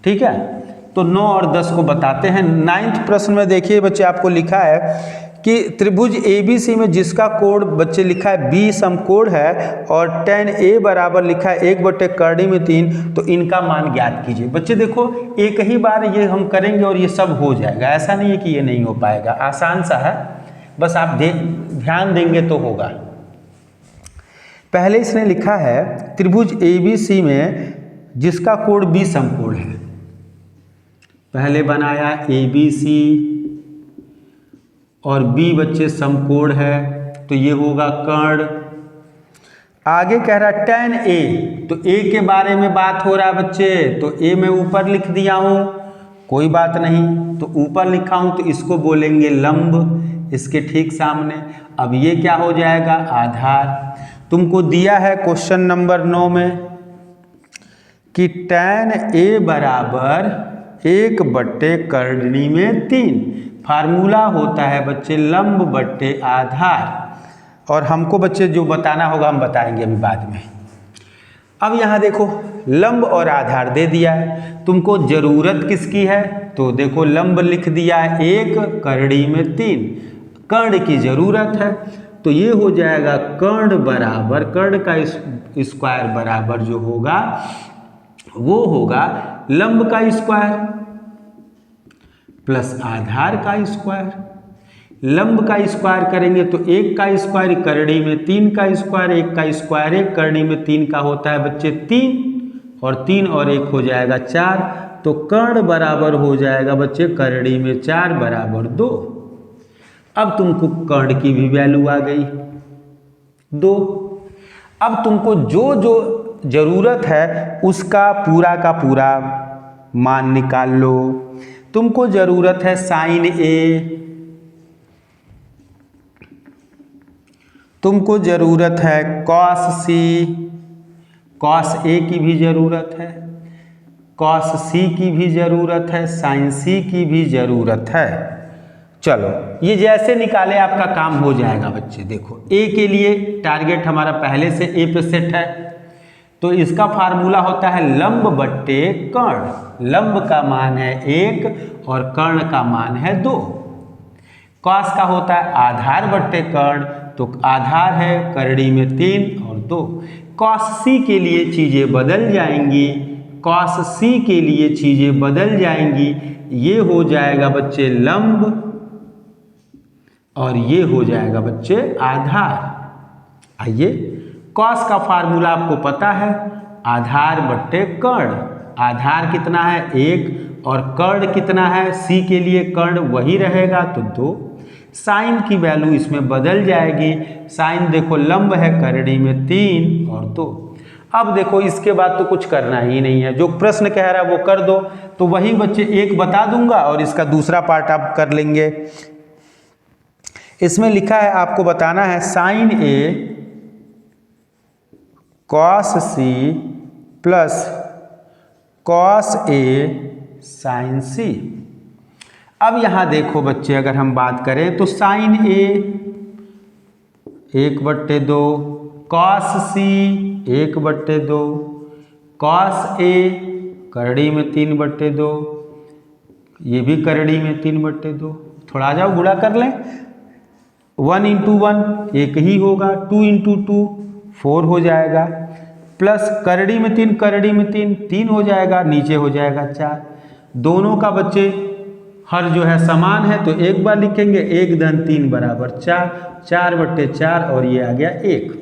ठीक है। तो 9 और 10 को बताते हैं। 9th प्रश्न में देखिए बच्चे, आपको लिखा है कि त्रिभुज ABC में जिसका कोण बच्चे लिखा है B समकोण है और tan A बराबर लिखा है 1/3, तो इनका मान ज्ञात कीजिए। बच्चे देखो एक ही बार ये हम करेंगे और ये सब हो जाएगा, ऐसा नहीं है कि ये नहीं हो पाएगा, आसान सा है, बस आप ध्यान देंगे तो होगा। पहले इसने लिखा है त्रिभुज ABC में जिसका कोण B समकोण है, पहले बनाया ABC और B बच्चे समकोण है, तो ये होगा कर्ण। आगे कह रहा है tan A, तो A के बारे में बात हो रहा है बच्चे, तो A मैं ऊपर लिख दिया हूं, कोई बात नहीं, तो ऊपर लिखा हूं तो इसको बोलेंगे लंब, इसके ठीक सामने। अब ये क्या हो जाएगा, आधार। तुमको दिया है क्वेश्चन नंबर 9 में कि tan A बराबर 1/3 फार्मूला होता है बच्चे लंब बट्टे आधार, और हमको बच्चे जो बताना होगा हम बताएंगे अभी बाद में। अब यहाँ देखो लंब और आधार दे दिया है, तुमको जरूरत किसकी है, तो देखो लंब लिख दिया है 1, करड़ी में 3, कर्ण की जरूरत है, तो ये हो जाएगा कर्ण बराबर, कर्ण का स्क्वायर बराबर जो होगा वो होगा लंब का स्क्वायर प्लस आधार का स्क्वायर। लंब का स्क्वायर करेंगे तो 1 का स्क्वायर करड़ी में 3 का स्क्वायर, 1 का स्क्वायर 1 करड़ी में 3 का होता है बच्चे 3, और 3 और 1 हो जाएगा 4, तो कर्ण बराबर हो जाएगा बच्चे करड़ी में 4 बराबर 2। अब तुमको कर्ण की भी वैल्यू आ गई 2। अब तुमको जो जो जरूरत है उसका पूरा का पूरा मान निकाल लो। तुमको जरूरत है साइन A, तुमको जरूरत है कॉस C, कॉस A की भी जरूरत है, कॉस C की भी जरूरत है, साइन C की भी जरूरत है। चलो ये जैसे निकाले आपका काम हो जाएगा बच्चे। देखो A के लिए टारगेट हमारा पहले से A पे सेट है, तो इसका फार्मूला होता है लंब बट्टे कर्ण। लंब का मान है 1 और कर्ण का मान है 2। कॉस का होता है आधार बट्टे कर्ण, तो आधार है करड़ी में 3 और 2। कॉस C के लिए चीजें बदल जाएंगी, कॉस C के लिए चीजें बदल जाएंगी, ये हो जाएगा बच्चे लंब और ये हो जाएगा बच्चे आधार। आइए कॉस का फार्मूला आपको पता है, आधार बट्टे कर्ण। आधार कितना है 1 और कर्ण कितना है, C के लिए कर्ण वही रहेगा तो 2। साइन की वैल्यू इसमें बदल जाएगी, साइन देखो लंब है करड़ी में 3 और 2। अब देखो इसके बाद तो कुछ करना ही नहीं है, जो प्रश्न कह रहा है वो कर दो। तो वही बच्चे एक बता दूंगा और इसका दूसरा पार्ट आप कर लेंगे। इसमें लिखा है आपको बताना है sine A cos C plus cos A sine C। अब यहां देखो बच्चे अगर हम बात करें तो sine A 1/2, cos C 1/2, cos A करड़ी में 3/2, ये भी करड़ी में 3/2। थोड़ा आ जाओ गुणा कर लें, 1 × 1 एक ही होगा, 2 × 2 4 हो जाएगा, प्लस करड़ी में 3 करड़ी में 3 3 हो जाएगा, नीचे हो जाएगा 4। दोनों का बच्चे हर जो है समान है तो एक बार लिखेंगे, 1 × 3 बराबर 4, 4/4 और ये आ गया 1।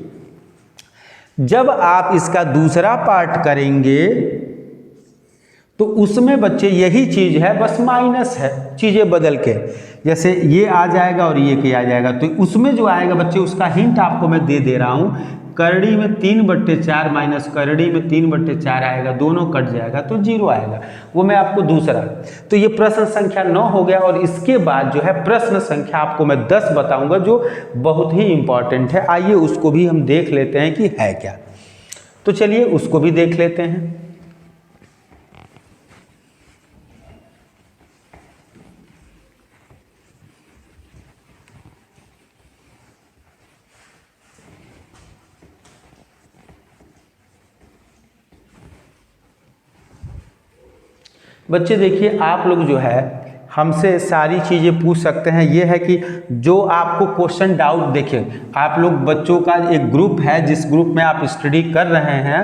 जब आप इसका दूसरा पार्ट करेंगे तो उसमें बच्चे यही चीज़ है, बस माइनस है, चीज़ें बदल के, जैसे ये आ जाएगा और ये आ जाएगा। तो उसमें जो आएगा बच्चे उसका हिंट आपको मैं दे रहा हूँ। करड़ी में 3/4 माइनस करड़ी में 3/4 आएगा, दोनों कट जाएगा तो 0 आएगा। वो मैं आपको दूसरा, तो ये प्रश्न संख्या 9 हो गया। और इसके बाद जो है प्रश्न संख्या आपको मैं 10 बताऊंगा जो बहुत ही इंपॉर्टेंट है। आइए उसको भी हम देख लेते हैं कि है क्या। तो चलिए उसको भी देख लेते हैं। बच्चे देखिए, आप लोग जो है हमसे सारी चीज़ें पूछ सकते हैं। ये है कि जो आपको क्वेश्चन डाउट, देखिए आप लोग बच्चों का एक ग्रुप है जिस ग्रुप में आप स्टडी कर रहे हैं,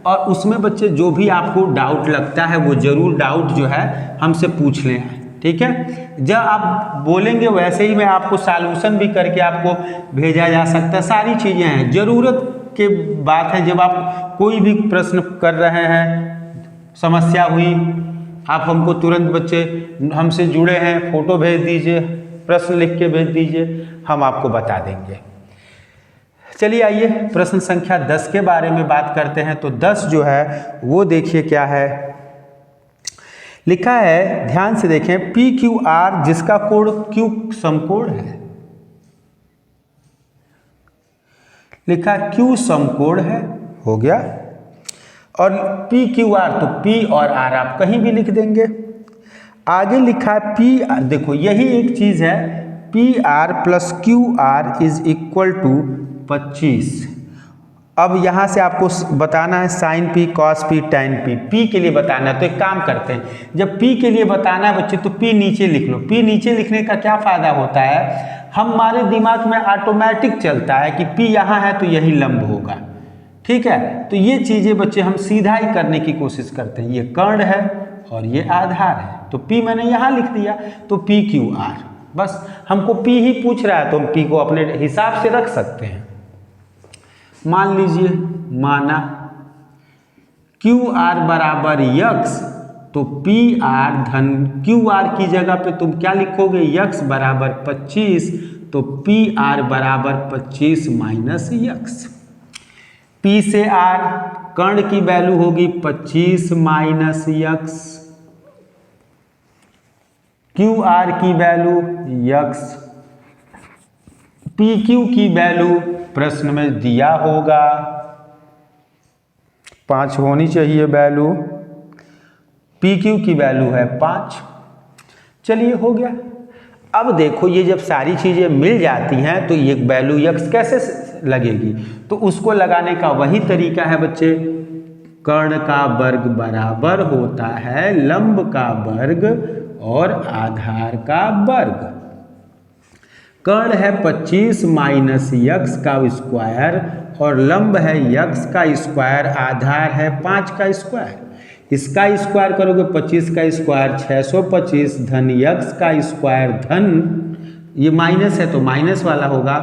और उसमें बच्चे जो भी आपको डाउट लगता है वो ज़रूर डाउट जो है हमसे पूछ लें, ठीक है। जब आप बोलेंगे वैसे ही मैं आपको सॉल्यूशन भी करके आपको भेजा जा सकता है। सारी चीज़ें हैं, ज़रूरत के बात है। जब आप कोई भी प्रश्न कर रहे हैं, समस्या हुई, आप हमको तुरंत बच्चे हमसे जुड़े हैं, फ़ोटो भेज दीजिए, प्रश्न लिख के भेज दीजिए, हम आपको बता देंगे। चलिए आइए प्रश्न संख्या 10 के बारे में बात करते हैं। तो 10 जो है वो देखिए क्या है लिखा है, ध्यान से देखें। PQR जिसका कोड Q समकोण है, लिखा Q समकोण है, हो गया। और PQR तो P और R आप कहीं भी लिख देंगे। आगे लिखा है P, देखो यही एक चीज़ है, PR + QR is equal to 25। अब यहाँ से आपको बताना है sin P, cos P, tan P। P के लिए बताना है, तो एक काम करते हैं, जब P के लिए बताना है बच्चे तो P नीचे लिख लो। P नीचे लिखने का क्या फ़ायदा होता है, हमारे दिमाग में ऑटोमेटिक चलता है कि P यहाँ है तो यही लंब होगा, ठीक है। तो ये चीज़ें बच्चे हम सीधा ही करने की कोशिश करते हैं। ये कर्ण है और ये आधार है, तो P मैंने यहाँ लिख दिया, तो PQR, बस हमको P ही पूछ रहा है तो हम P को अपने हिसाब से रख सकते हैं। मान लीजिए, माना QR बराबर X, तो PR धन QR की जगह पे तुम क्या लिखोगे, X बराबर 25, तो PR बराबर 25 माइनस X। P से R, कर्ण की वैल्यू होगी 25 माइनस X, QR की वैल्यू X, PQ की वैल्यू प्रश्न में दिया होगा 5 होनी चाहिए वैल्यू, PQ की वैल्यू है 5। चलिए हो गया। अब देखो ये जब सारी चीज़ें मिल जाती हैं तो ये वैल्यू X कैसे लगेगी, तो उसको लगाने का वही तरीका है बच्चे, कर्ण का वर्ग बराबर होता है लंब का वर्ग और आधार का वर्ग। कर्ण है 25 माइनस X का स्क्वायर और लंब है X का स्क्वायर, आधार है 5 का स्क्वायर। इसका स्क्वायर करोगे 25 का स्क्वायर 625 धन X का स्क्वायर धन, ये माइनस है तो माइनस वाला होगा,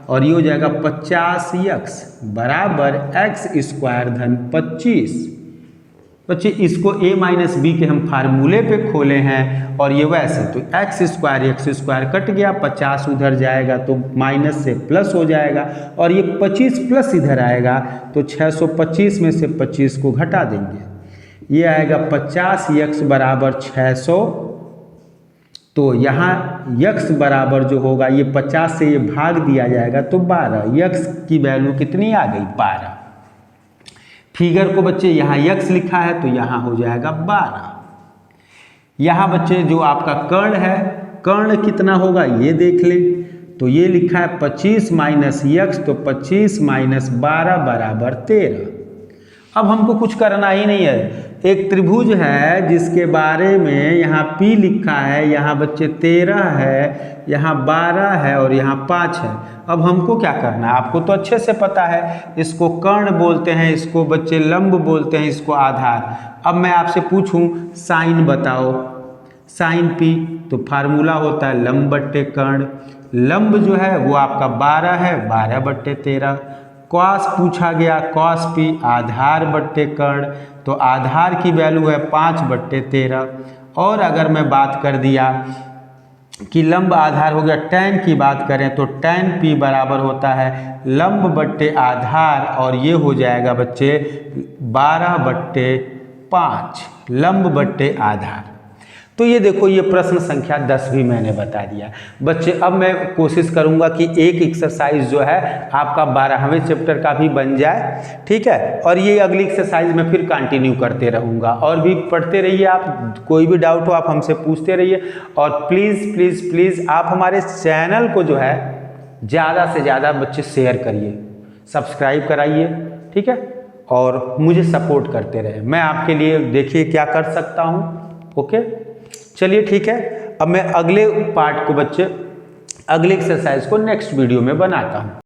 और ये हो जाएगा 50X बराबर X स्क्वायर धन 25। बच्चे इसको a माइनस बी के हम फार्मूले पे खोले हैं, और ये वैसे तो x स्क्वायर कट गया, 50 उधर जाएगा तो माइनस से प्लस हो जाएगा, और ये 25 प्लस इधर आएगा तो 625 में से 25 को घटा देंगे, ये आएगा 50x बराबर 600। तो यहाँ x बराबर जो होगा ये 50 से ये भाग दिया जाएगा तो 12, x की वैल्यू कितनी आ गई 12। फिगर को बच्चे यहाँ x लिखा है तो यहाँ हो जाएगा 12। यहाँ बच्चे जो आपका कर्ण है, कर्ण कितना होगा ये देख ले, तो ये लिखा है 25 माइनस x, तो 25 माइनस 12 बराबर 13। अब हमको कुछ करना ही नहीं है, एक त्रिभुज है जिसके बारे में यहाँ P लिखा है, यहाँ बच्चे 13 है, यहाँ 12 है और यहाँ 5 है। अब हमको क्या करना है, आपको तो अच्छे से पता है, इसको कर्ण बोलते हैं, इसको बच्चे लंब बोलते हैं, इसको आधार। अब मैं आपसे पूछूं साइन बताओ, साइन P, तो फार्मूला होता है लंब बट्टे कर्ण। लंब जो है वो आपका 12 है, 12 बट्टे 13। कॉस पूछा गया, कॉस पी आधार बट्टे कर्ण, तो आधार की वैल्यू है 5/13। और अगर मैं बात कर दिया कि लंब आधार हो गया, टैन की बात करें तो टैन पी बराबर होता है लंब बट्टे आधार, और ये हो जाएगा बच्चे 12/5 लंब बट्टे आधार। तो ये देखो, ये प्रश्न संख्या 10 भी मैंने बता दिया बच्चे। अब मैं कोशिश करूंगा कि एक एक्सरसाइज जो है आपका 12वें चैप्टर का भी बन जाए, ठीक है। और ये अगली एक्सरसाइज में फिर कंटिन्यू करते रहूंगा, और भी पढ़ते रहिए आप, कोई भी डाउट हो आप हमसे पूछते रहिए। और प्लीज़ प्लीज़ प्लीज़ आप हमारे चैनल को जो है ज़्यादा से ज़्यादा बच्चे शेयर करिए, सब्सक्राइब कराइए, ठीक है, और मुझे सपोर्ट करते रहे। मैं आपके लिए देखिए क्या कर सकता हूँ। ओके, चलिए ठीक है। अब मैं अगले पार्ट को बच्चे, अगले एक्सरसाइज को नेक्स्ट वीडियो में बनाता हूँ।